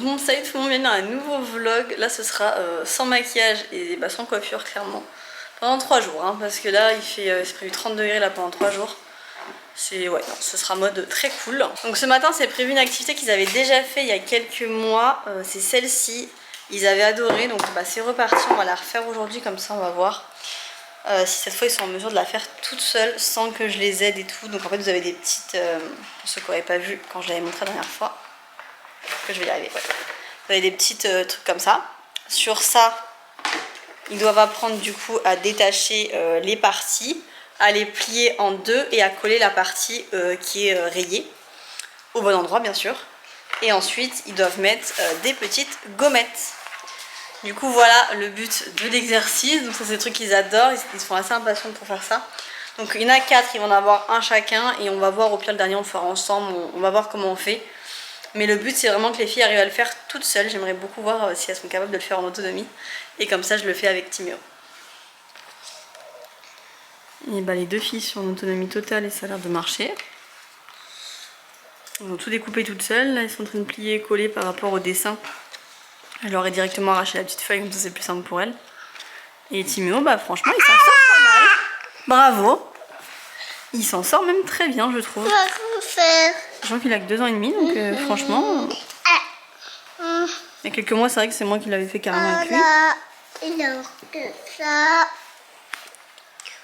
Bon, salut tout le monde, bienvenue dans un nouveau vlog. Là, ce sera sans maquillage et sans coiffure, clairement. Pendant 3 jours, hein, parce que là, c'est prévu 30 degrés là pendant 3 jours. Ouais, non, ce sera mode très cool. Donc ce matin, c'est prévu une activité qu'ils avaient déjà fait il y a quelques mois. C'est celle-ci. Ils avaient adoré, donc c'est reparti. On va la refaire aujourd'hui, comme ça, on va voir si cette fois ils sont en mesure de la faire toute seule sans que je les aide et tout. Donc en fait, vous avez des petites, pour ceux qui n'auraient pas vu quand je l'avais montré la dernière fois, que je vais y arriver. Ouais. Vous avez des petits trucs comme ça. Sur ça, ils doivent apprendre du coup à détacher les parties, à les plier en deux et à coller la partie qui est rayée au bon endroit bien sûr. Et ensuite ils doivent mettre des petites gommettes. Du coup voilà le but de l'exercice. Donc ça c'est des trucs qu'ils adorent, ils sont assez impatients pour faire ça. Donc il y en a 4, ils vont en avoir un chacun et on va voir, au pire le dernier on le fera ensemble, on va voir comment on fait. Mais le but c'est vraiment que les filles arrivent à le faire toutes seules. J'aimerais beaucoup voir si elles sont capables de le faire en autonomie. Et comme ça je le fais avec Timéo. Et les deux filles sont en autonomie totale et ça a l'air de marcher. Elles ont tout découpé toutes seules. Là elles sont en train de plier et coller par rapport au dessin. Je leur ai directement arraché la petite feuille, comme ça c'est plus simple pour elles. Et Timéo, franchement il s'en sort pas mal. Bravo. Il s'en sort même très bien je trouve. Sachant qu'il a que 2 ans et demi, donc franchement... Il y a quelques mois, c'est vrai que c'est moi qui l'avais fait carrément avec lui.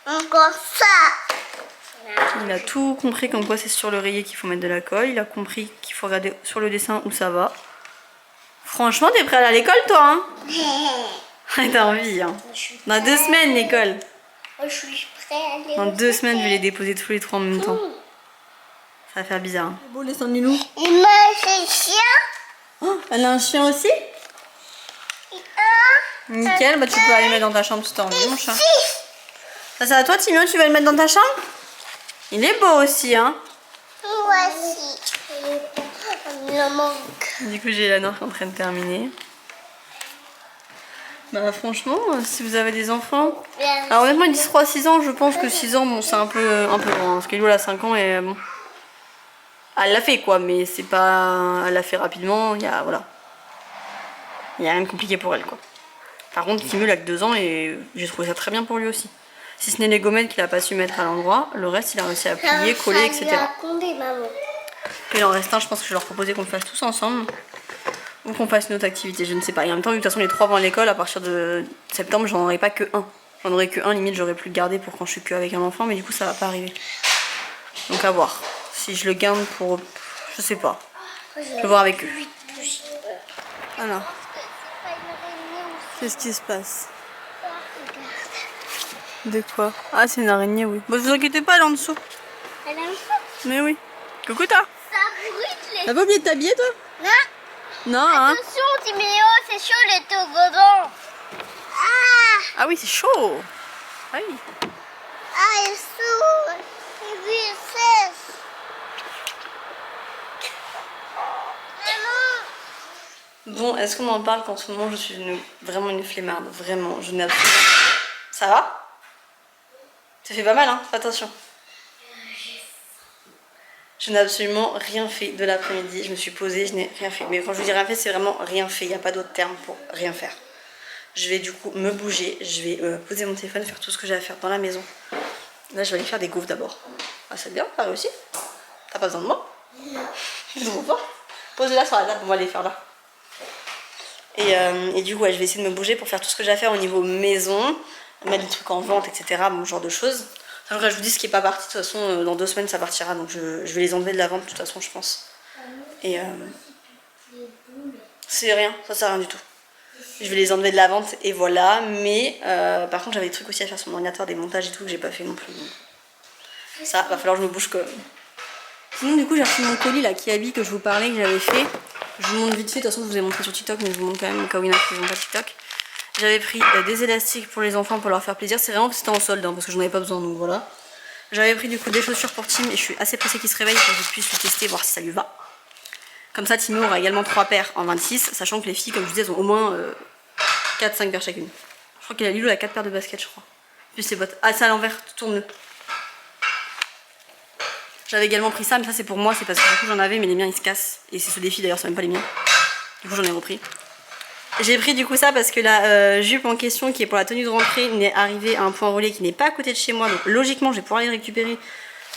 Encore ça. Il a tout compris comme quoi c'est sur le rayé qu'il faut mettre de la colle. Il a compris qu'il faut regarder sur le dessin où ça va. Franchement, t'es prêt à aller à l'école toi hein? T'as envie hein? Dans 2 semaines l'école. Je suis prêt à aller. Dans 2 semaines, je vais les déposer tous les 3 en même temps. Ça va faire bizarre. Hein. C'est beau le dessin du loup. Il m'a fait chien. Oh, elle a un chien aussi? Nickel, tu peux aller mettre dans ta chambre si t'as envie mon chat. Ça c'est à toi Timéo, tu vas le mettre dans ta chambre? Il est beau aussi hein. Moi aussi. Il me manque. Du coup j'ai Eleanor qui est en train de terminer. Franchement, si vous avez des enfants... Alors honnêtement ils disent 3-6 ans, je pense que 6 ans bon c'est un peu loin. Parce qu'Elou elle a 5 ans et bon... Elle l'a fait quoi, mais c'est pas... Elle l'a fait rapidement, voilà. Il n'y a rien de compliqué pour elle quoi. Par contre Timéo il a que 2 ans et j'ai trouvé ça très bien pour lui aussi. Si ce n'est les gommettes qu'il a pas su mettre à l'endroit, le reste il a réussi à plier, coller, etc. Et il en reste un, je pense que je vais leur proposer qu'on le fasse tous ensemble. Ou qu'on fasse une autre activité, je ne sais pas. Et en même temps, de toute façon les 3 vont à l'école, à partir de septembre j'en aurai pas que un. J'en aurai que un, limite j'aurais pu le garder pour quand je suis que avec un enfant, mais du coup ça va pas arriver. Donc à voir. Si je le garde pour... Je sais pas. Je vais voir avec eux. Voilà. Qu'est-ce qui se passe? De quoi? Ah c'est une araignée oui. Bon vous inquiétez pas, elle est en dessous. Elle a un feu. Mais oui. Coucou toi. Ça brûle les... T'as pas oublié de t'habiller toi? Non. Non hein. Attention Timéo, c'est chaud les toboggans. Ah oui c'est chaud. Ah oui. Ah il s'ouvre. Et puis il cesse. Bon, est-ce qu'on en parle qu'en ce moment je suis vraiment une flemmarde? Vraiment, je n'ai absolument... Ça va? Ça fait pas mal hein, fais attention. Je n'ai absolument rien fait de l'après-midi, je me suis posée, je n'ai rien fait. Mais quand je vous dis rien fait, c'est vraiment rien fait, il n'y a pas d'autre terme pour rien faire. Je vais du coup me bouger, je vais poser mon téléphone, faire tout ce que j'ai à faire dans la maison. Là je vais aller faire des gaufres d'abord. Ah c'est bien, t'as réussi? T'as pas besoin de moi? Je trouve pas. Pose-la sur la table, on va les faire là. Et du coup ouais, je vais essayer de me bouger pour faire tout ce que j'ai à faire au niveau maison, mettre des trucs en vente, etc. Bon genre de choses. Enfin, je vous dis ce qui est pas parti, de toute façon dans 2 semaines ça partira, donc je vais les enlever de la vente de toute façon je pense. Et c'est rien, ça sert à rien du tout. Je vais les enlever de la vente et voilà, mais par contre j'avais des trucs aussi à faire sur mon ordinateur, des montages et tout que j'ai pas fait non plus. Donc. Ça, va falloir que je me bouge quand même. Sinon du coup j'ai reçu mon colis là, Kiabi que je vous parlais, que j'avais fait. Je vous montre vite fait, de toute façon je vous ai montré sur TikTok, mais je vous montre quand même au cas où il y en a qui n'ont pas TikTok. J'avais pris des élastiques pour les enfants pour leur faire plaisir, c'est vraiment que c'était en solde hein, parce que j'en avais pas besoin donc voilà. J'avais pris du coup des chaussures pour Tim et je suis assez pressée qu'il se réveille pour que je puisse lui tester, voir si ça lui va. Comme ça Timur aura également 3 paires en 26, sachant que les filles comme je disais elles ont au moins 4-5 paires chacune. Je crois qu'il a Lilou a 4 paires de baskets je crois. Plus les bottes. Ah c'est à l'envers, tourne-le. J'avais également pris ça, mais ça c'est pour moi, c'est parce que du coup j'en avais, mais les miens ils se cassent. Et c'est ceux des filles d'ailleurs, c'est même pas les miens. Du coup j'en ai repris. J'ai pris du coup ça parce que la jupe en question qui est pour la tenue de rentrée n'est arrivée à un point relais qui n'est pas à côté de chez moi. Donc logiquement je vais pouvoir aller récupérer.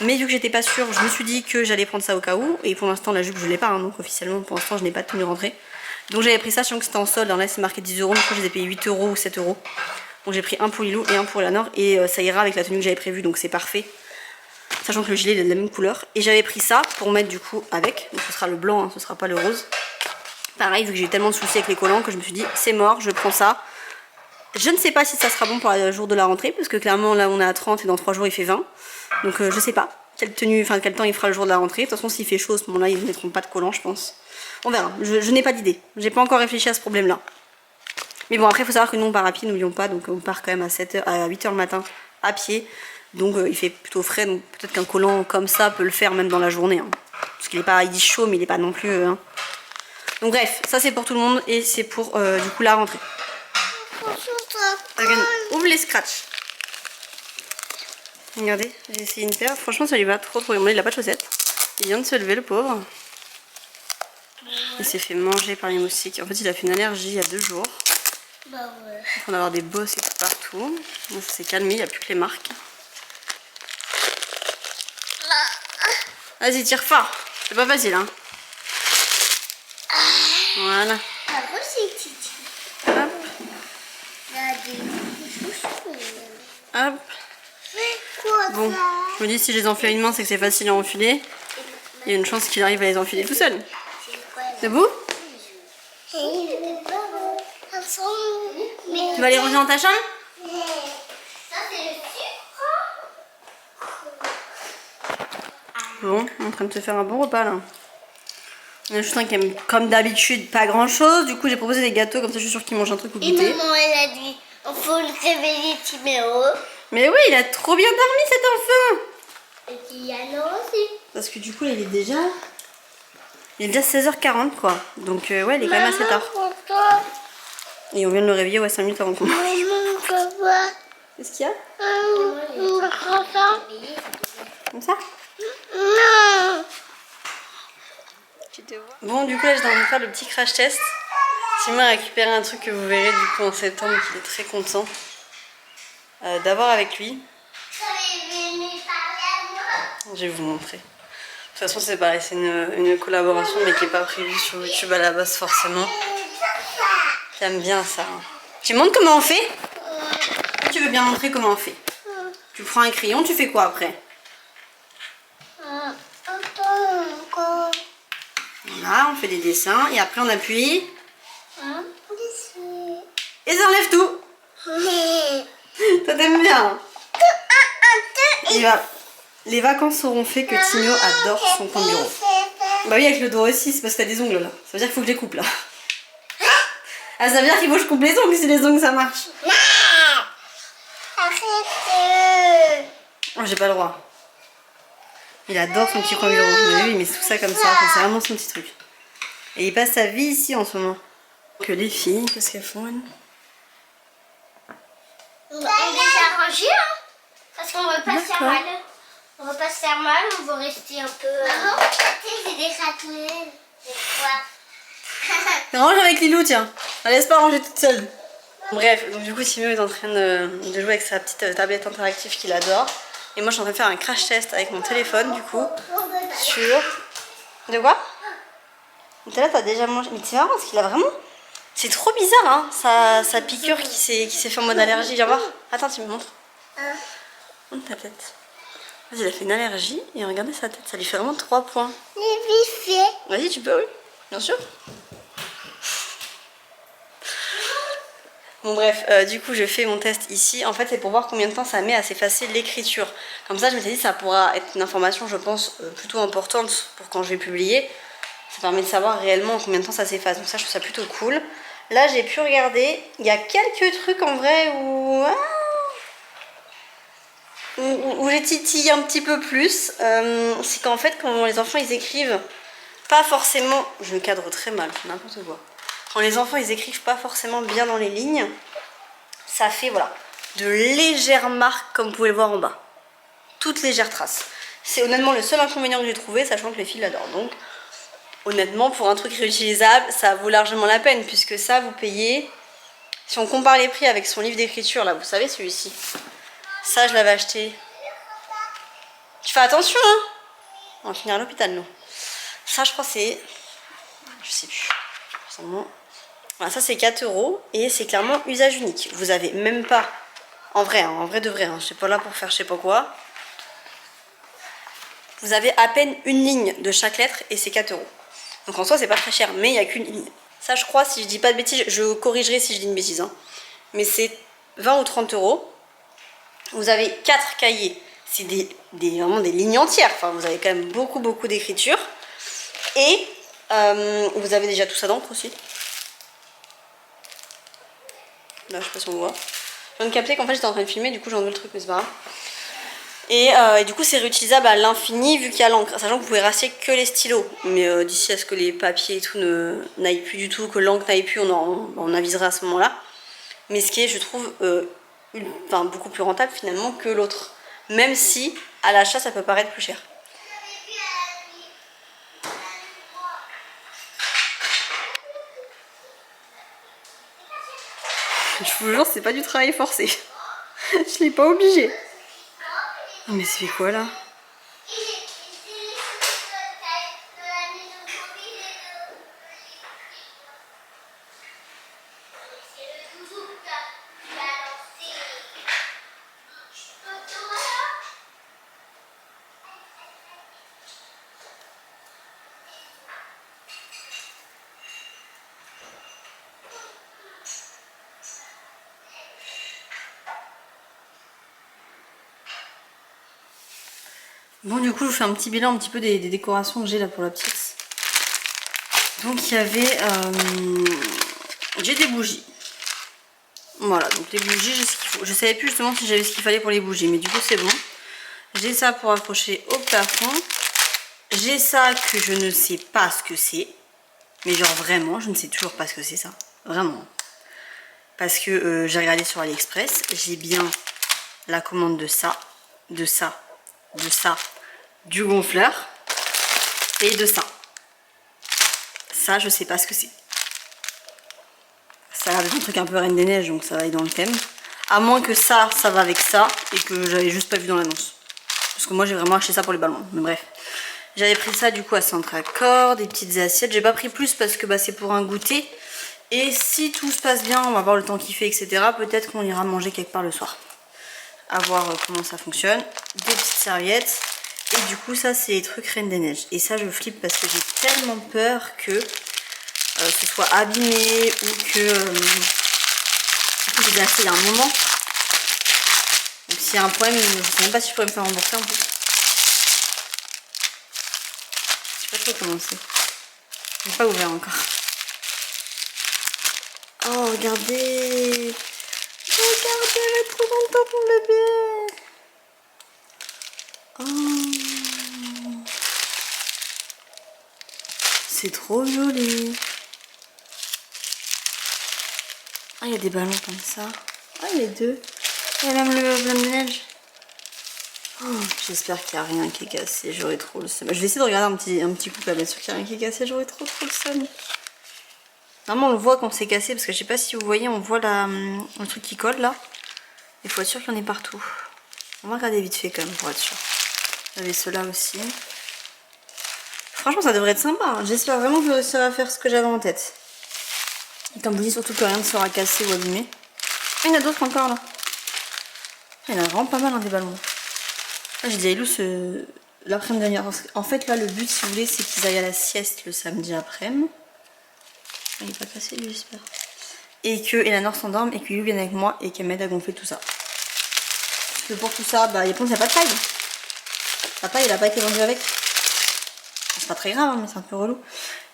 Mais vu que j'étais pas sûre, je me suis dit que j'allais prendre ça au cas où. Et pour l'instant la jupe je l'ai pas, hein, donc officiellement pour l'instant je n'ai pas de tenue de rentrée. Donc j'avais pris ça, sachant que c'était en solde. Alors là c'est marqué 10 €, donc je les ai payés 8 € ou 7 €. Donc j'ai pris un pour Lilou et un pour Eleanor. Et ça ira avec la tenue que j'avais prévue, donc c'est parfait. Sachant que le gilet il est de la même couleur. Et j'avais pris ça pour mettre du coup avec. Donc ce sera le blanc, hein, ce sera pas le rose. Pareil, vu que j'ai eu tellement de soucis avec les collants que je me suis dit c'est mort, je prends ça. Je ne sais pas si ça sera bon pour le jour de la rentrée, parce que clairement là on est à 30 et dans 3 jours il fait 20. Donc je sais pas quelle tenue, enfin quel temps il fera le jour de la rentrée. De toute façon s'il fait chaud à ce moment-là ils ne mettront pas de collants je pense. On verra, je n'ai pas d'idée. J'ai pas encore réfléchi à ce problème là. Mais bon après il faut savoir que nous on part à pied, n'oublions pas, donc on part quand même à 8 h le matin à pied. Donc il fait plutôt frais, donc peut-être qu'un collant comme ça peut le faire même dans la journée. Hein. Parce qu'il est pas, il dit chaud mais il est pas non plus... hein. Donc bref, ça c'est pour tout le monde et c'est pour du coup la rentrée. Regarde, ouvre les scratchs. Regardez, j'ai essayé une paire. Franchement ça lui va trop bien. Il a pas de chaussettes. Il vient de se lever le pauvre. Il s'est fait manger par les moustiques. En fait il a fait une allergie il y a 2 jours. Bah ouais. Il faut en avoir des bosses et tout partout. Donc ça s'est calmé, il n'y a plus que les marques. Vas-y tire fort. C'est pas facile hein. Voilà. Par contre, c'est Titi. Hop. Il y a des chaussures. Hop. Quoi Bon, ça? je me dis si je les enfile à une main c'est que c'est facile à enfiler. Il y a une chance qu'il arrive à les enfiler tout seul. Debout? Tu Tu vas les ranger dans ta chambre? Ça, c'est le sucre. Bon, on est en train de te faire un bon repas là. Il y en a juste un qui aime comme d'habitude pas grand chose. Du coup j'ai proposé des gâteaux comme ça je suis sûre qu'il mange un truc au Et goûter. maman, elle a dit, on faut le réveiller Timéo. Mais oui il a trop bien dormi cet enfant. Et puis alors aussi. Parce que du coup il est déjà... Il est déjà 16h40 quoi. Donc ouais il est quand même assez tard. Pourquoi? Et on vient de le réveiller ouais 5 minutes avant qu'on... Maman, papa. Qu'est-ce qu'il y a? Papa. Comme ça? Non. Bon du coup là j'étais en train de faire le petit crash test. Simon a récupéré un truc que vous verrez du coup en septembre qu'il est très content d'avoir avec lui. Je vais vous montrer. De toute façon c'est pareil, c'est une collaboration mais qui n'est pas prévue sur YouTube à la base forcément. J'aime bien ça. Hein. Tu montres comment on fait? Tu veux bien montrer comment on fait? Tu prends un crayon, tu fais quoi après? Voilà, on fait des dessins et après on appuie. Et ça enlève tout. Toi t'aimes bien. Les vacances auront fait que Tigno adore son coin de bureau. Bah oui avec le doigt aussi, c'est parce que t'as des ongles là. Ça veut dire qu'il faut que je les coupe là. Ah ça veut dire qu'il faut que je coupe les ongles si les ongles ça marche. Arrête. Oh j'ai pas le droit. Il adore son petit coin bureau. Mais lui il met tout ça comme ça, enfin, c'est vraiment son petit truc. Et il passe sa vie ici en ce moment. Que les filles, qu'est-ce qu'elles font elles? On va s'arranger, hein, parce qu'on veut pas se faire mal. On veut pas se faire mal, on veut rester un peu... Maman, c'est des ratounelles. C'est quoi? Range avec Lilou tiens. Ne laisse pas ranger toute seule. Bref, donc du coup Simon est en train de jouer avec sa petite tablette interactive qu'il adore. Et moi je suis en train de faire un crash test avec mon téléphone du coup. Sur... De quoi? Là t'as déjà mangé. Mais c'est marrant parce qu'il a vraiment... C'est trop bizarre hein, sa piqûre qui s'est fait en mode allergie. Viens voir. Attends, tu me montres. Montre ta tête. Vas-y, il a fait une allergie et regardez sa tête. Ça lui fait vraiment 3 points. Les biffets. Vas-y, tu peux, oui. Bien sûr. Bon bref, du coup je fais mon test ici. En fait c'est pour voir combien de temps ça met à s'effacer l'écriture. Comme ça je me suis dit ça pourra être une information je pense plutôt importante pour quand je vais publier. Ça permet de savoir réellement combien de temps ça s'efface. Donc ça je trouve ça plutôt cool. Là j'ai pu regarder, il y a quelques trucs en vrai où j'ai titillé un petit peu plus. C'est qu'en fait quand les enfants ils écrivent pas forcément, je me cadre très mal, n'importe quoi. Quand les enfants ils écrivent pas forcément bien dans les lignes, ça fait voilà de légères marques comme vous pouvez le voir en bas. Toutes légères traces. C'est honnêtement le seul inconvénient que j'ai trouvé, sachant que les filles l'adorent. Donc honnêtement, pour un truc réutilisable, ça vaut largement la peine, puisque ça, vous payez... Si on compare les prix avec son livre d'écriture, là, vous savez, celui-ci. Ça, je l'avais acheté. Tu fais attention, hein. On va finir à l'hôpital, nous. Ça, je crois, c'est... Je sais plus. Voilà, ça, c'est 4 € et c'est clairement usage unique. Vous avez même pas... En vrai de vrai, hein, je suis pas là pour faire je sais pas quoi. Vous avez à peine une ligne de chaque lettre et c'est 4 €. Donc en soi, c'est pas très cher, mais il n'y a qu'une ligne. Ça, je crois, si je dis pas de bêtises, je corrigerai si je dis une bêtise. Hein. Mais c'est 20 ou 30 €. Vous avez 4 cahiers. C'est vraiment des lignes entières. Enfin, vous avez quand même beaucoup d'écriture. Et vous avez déjà tout ça d'encre aussi. Là, je sais pas si on voit. Je viens de capter qu'en fait, j'étais en train de filmer. Du coup, j'ai enlevé le truc, mais c'est pas grave. Et du coup, c'est réutilisable à l'infini vu qu'il y a l'encre. Sachant que vous pouvez racheter que les stylos. Mais d'ici à ce que les papiers et tout n'aillent plus du tout, que l'encre n'aille plus, on avisera à ce moment-là. Mais ce qui est, je trouve, beaucoup plus rentable finalement que l'autre. Même si, à l'achat, ça peut paraître plus cher. Je vous jure, c'est pas du travail forcé. Je l'ai pas obligé. Mais ça fait quoi là? Bon, du coup, je vous fais un petit bilan un petit peu des décorations que j'ai là pour la petite. Donc, il y avait... j'ai des bougies. Voilà, donc les bougies, j'ai ce qu'il faut. Je savais plus justement si j'avais ce qu'il fallait pour les bougies, mais du coup, c'est bon. J'ai ça pour accrocher au plafond. J'ai ça que je ne sais pas ce que c'est. Mais genre vraiment, je ne sais toujours pas ce que c'est ça. Vraiment. Parce que j'ai regardé sur AliExpress. J'ai bien la commande de ça, de ça, de ça, du gonfleur et de ça. Ça, je sais pas ce que c'est. Ça a l'air d'être un truc un peu Reine des Neiges, donc ça va aller dans le thème. À moins que ça va avec ça et que j'avais juste pas vu dans l'annonce. Parce que moi, j'ai vraiment acheté ça pour les ballons. Mais bref. J'avais pris ça du coup à Centracor, des petites assiettes. J'ai pas pris plus parce que c'est pour un goûter. Et si tout se passe bien, on va voir le temps qu'il fait, etc. Peut-être qu'on ira manger quelque part le soir. À voir comment ça fonctionne. Des petites serviettes. Et du coup, ça, c'est les trucs Reine des Neiges. Et ça, je flippe parce que j'ai tellement peur que ce soit abîmé ou que... Du coup, j'ai acheté il y a un moment. Donc, s'il y a un problème, je sais même pas si je pourrais me faire rembourser en plus. Je sais pas trop comment c'est. Je n'ai pas ouvert encore. Oh, regardez! Regardez, elle est trop contente, mon bébé! Oh! C'est trop joli! Ah, il y a des ballons comme ça. Ah, il y a deux. Il y a même le blanc de neige. Oh, j'espère qu'il n'y a rien qui est cassé. J'aurais trop le seum. Je vais essayer de regarder un petit coup là. Bien sûr qu'il n'y a rien qui est cassé. J'aurais trop le seum. Normalement, on le voit quand c'est cassé. Parce que je sais pas si vous voyez, on voit le truc qui colle là. Il faut être sûr qu'il y en ait partout. On va regarder vite fait quand même pour être sûr. Vous avez ceux-là aussi. Franchement, ça devrait être sympa. Hein. J'espère vraiment que ça va faire ce que j'avais en tête. Et comme vous dites, surtout que rien ne sera cassé ou abîmé. Il y en a d'autres encore là. Il y en a vraiment pas mal des ballons. J'ai dit à Elou l'après-midi dernière. En fait là le but si vous voulez c'est qu'ils aillent à la sieste le samedi après-midi. Il n'est pas cassé lui j'espère. Et que Eleanor s'endorme et que Elou vienne avec moi et qu'elle m'aide à gonfler tout ça. Parce que pour tout ça, il n'y a pas de paille. La paille elle n'a pas été vendue avec. C'est pas très grave hein, mais c'est un peu relou.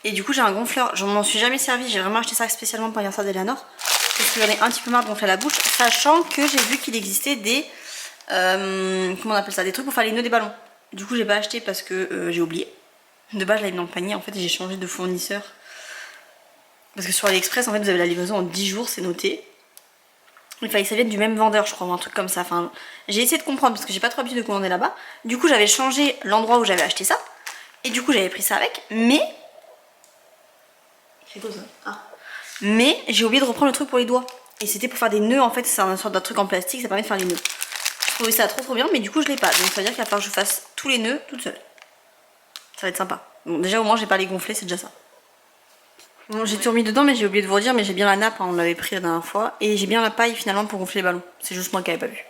Et du coup j'ai un gonfleur, je m'en suis jamais servi, j'ai vraiment acheté ça spécialement pour l'anniversaire d'Eleanor. Parce que j'en ai un petit peu marre de gonfler la bouche, sachant que j'ai vu qu'il existait des... comment on appelle ça? Des trucs pour faire les nœuds des ballons. Du coup j'ai pas acheté parce que j'ai oublié. De base je l'avais mis dans le panier, en fait j'ai changé de fournisseur. Parce que sur AliExpress en fait vous avez la livraison en 10 jours, c'est noté. Il fallait que ça vienne du même vendeur je crois, ou un truc comme ça. Enfin, j'ai essayé de comprendre parce que j'ai pas trop l'habitude de commander là-bas. Du coup j'avais changé l'endroit où j'avais acheté ça. Et du coup j'avais pris ça avec, mais C'est quoi ça? Ah. Mais j'ai oublié de reprendre le truc pour les doigts. Et c'était pour faire des nœuds en fait, c'est une sorte d'un truc en plastique, ça permet de faire les nœuds. Je trouvais ça trop bien, mais du coup je l'ai pas. Donc ça veut dire qu'il va falloir que je fasse tous les nœuds toute seule. Ça va être sympa. Bon, déjà au moins j'ai pas les gonflés, c'est déjà ça. Bon, j'ai tout remis dedans, mais j'ai oublié de vous dire, mais j'ai bien la nappe, hein, on l'avait pris la dernière fois. Et j'ai bien la paille finalement pour gonfler les ballons. C'est juste moi qui avais pas vu.